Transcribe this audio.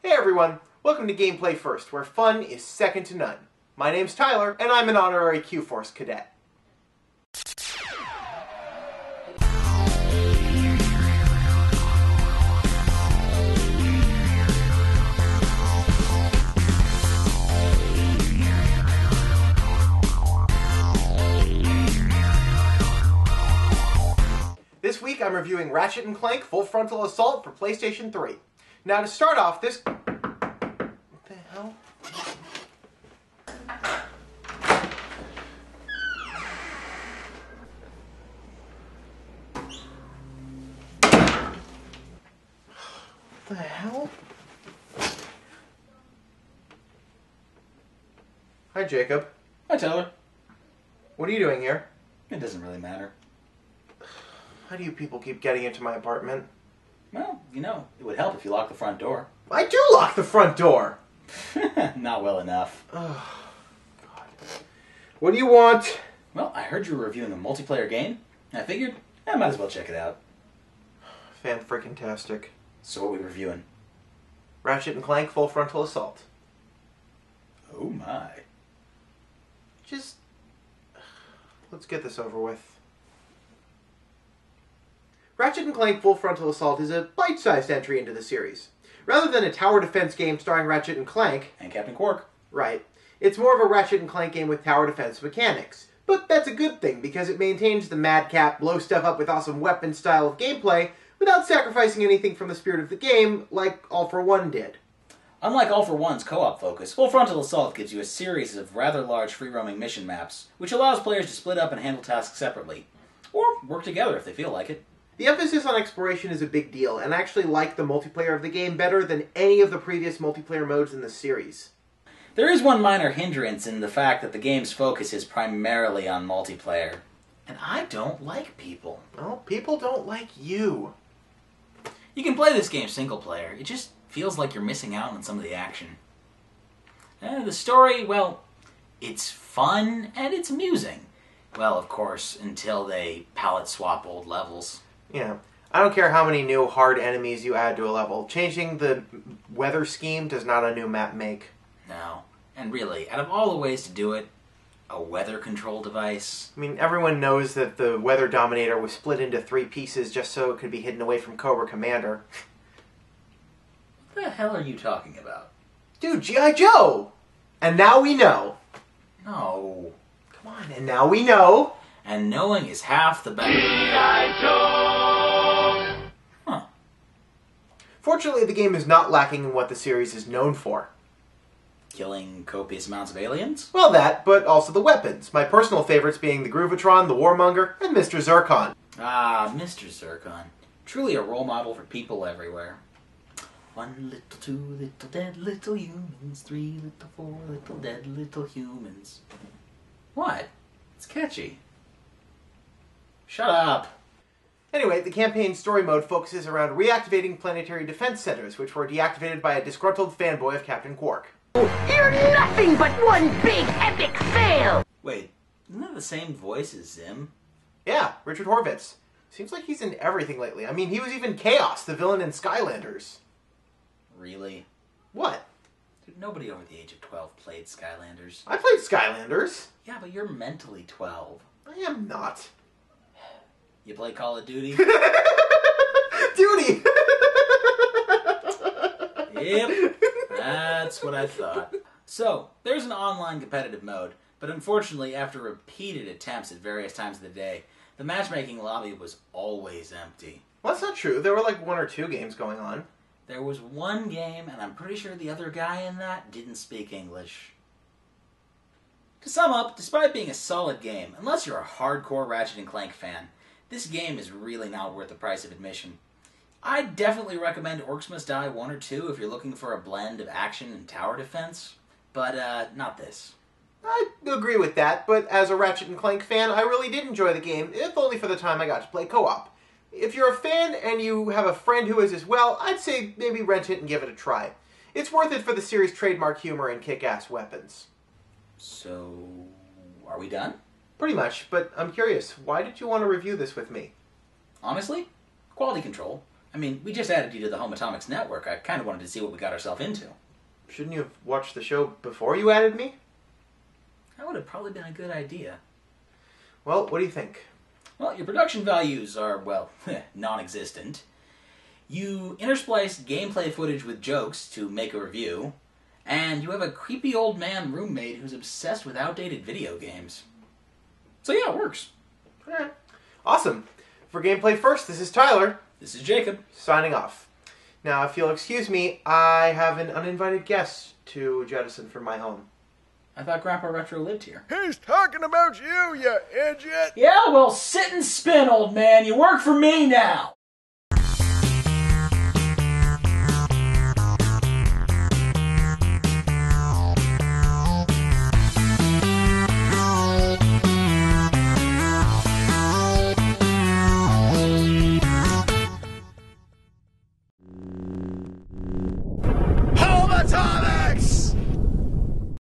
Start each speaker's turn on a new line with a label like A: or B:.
A: Hey everyone, welcome to Gameplay First, where fun is second to none. My name's Tyler, and I'm an honorary Q-Force cadet. This week I'm reviewing Ratchet and Clank Full-Frontal Assault for PlayStation 3. Now to start off, this... What the hell? What the hell? Hi, Jacob.
B: Hi, Tyler.
A: What are you doing here?
B: It doesn't really matter.
A: How do you people keep getting into my apartment?
B: Well, you know, it would help if you locked the front door.
A: I do lock the front door!
B: Not well enough.
A: Oh, God. What do you want?
B: Well, I heard you were reviewing a multiplayer game. I figured I might as well check it out.
A: Fan-freaking-tastic.
B: So what are we reviewing?
A: Ratchet and Clank Full-Frontal Assault.
B: Oh my.
A: Just... let's get this over with. Ratchet and Clank Full-Frontal Assault is a bite-sized entry into the series. Rather than a tower defense game starring Ratchet and Clank...
B: And Captain Quark.
A: Right. It's more of a Ratchet and Clank game with tower defense mechanics. But that's a good thing, because it maintains the madcap, blow stuff up with awesome weapon style of gameplay without sacrificing anything from the spirit of the game, like All for One did.
B: Unlike All for One's co-op focus, Full-Frontal Assault gives you a series of rather large free-roaming mission maps, which allows players to split up and handle tasks separately. Or work together if they feel like it.
A: The emphasis on exploration is a big deal, and I actually like the multiplayer of the game better than any of the previous multiplayer modes in the series.
B: There is one minor hindrance in the fact that the game's focus is primarily on multiplayer. And I don't like people.
A: Well, people don't like you.
B: You can play this game single player, it just feels like you're missing out on some of the action. The story, well, it's fun and it's amusing. Well, of course, until they palette swap old levels.
A: Yeah. I don't care how many new hard enemies you add to a level. Changing the weather scheme does not a new map make.
B: No. And really, out of all the ways to do it, a weather control device...
A: I mean, everyone knows that the Weather Dominator was split into 3 pieces just so it could be hidden away from Cobra Commander.
B: What the hell are you talking about?
A: Dude, G.I. Joe! And now we know.
B: No.
A: Come on, and now we know.
B: And knowing is half the battle. G.I. Joe! Huh.
A: Fortunately, the game is not lacking in what the series is known for.
B: Killing copious amounts of aliens?
A: Well, that, but also the weapons. My personal favorites being the Groovatron, the Warmonger, and Mr. Zircon.
B: Ah, Mr. Zircon. Truly a role model for people everywhere. 1 little, 2 little dead little humans, 3 little, 4 little dead little humans. What? It's catchy. Shut up.
A: Anyway, the campaign story mode focuses around reactivating planetary defense centers, which were deactivated by a disgruntled fanboy of Captain Quark.
C: You're nothing but one big epic fail!
B: Wait, isn't that the same voice as Zim?
A: Yeah, Richard Horvitz. Seems like he's in everything lately. I mean, he was even Chaos, the villain in Skylanders.
B: Really?
A: What?
B: Dude, nobody over the age of 12 played Skylanders.
A: I played Skylanders.
B: Yeah, but you're mentally 12.
A: I am not.
B: You play Call of Duty?
A: Duty!
B: Yep, that's what I thought. So, there's an online competitive mode, but unfortunately, after repeated attempts at various times of the day, the matchmaking lobby was always empty.
A: Well, that's not true. There were like 1 or 2 games going on.
B: There was one game, and I'm pretty sure the other guy in that didn't speak English. To sum up, despite being a solid game, unless you're a hardcore Ratchet and Clank fan, this game is really not worth the price of admission. I'd definitely recommend Orcs Must Die 1 or 2 if you're looking for a blend of action and tower defense, but not this.
A: I agree with that, but as a Ratchet and Clank fan, I really did enjoy the game, if only for the time I got to play co-op. If you're a fan and you have a friend who is as well, I'd say maybe rent it and give it a try. It's worth it for the series' trademark humor and kick-ass weapons.
B: So, are we done?
A: Pretty much, but I'm curious, why did you want to review this with me?
B: Honestly, quality control. I mean, we just added you to the Home Atomics network. I kind of wanted to see what we got ourselves into.
A: Shouldn't you have watched the show before you added me?
B: That would have probably been a good idea.
A: Well, what do you think?
B: Well, your production values are, well, non-existent. You intersplice gameplay footage with jokes to make a review, and you have a creepy old man roommate who's obsessed with outdated video games. So yeah, it works.
A: Alright. Awesome. For Gameplay First, this is Tyler.
B: This is Jacob.
A: Signing off. Now, if you'll excuse me, I have an uninvited guest to jettison from my home.
B: I thought Grandpa Retro lived here.
D: He's talking about you, you idiot!
B: Yeah, well, sit and spin, old man. You work for me now.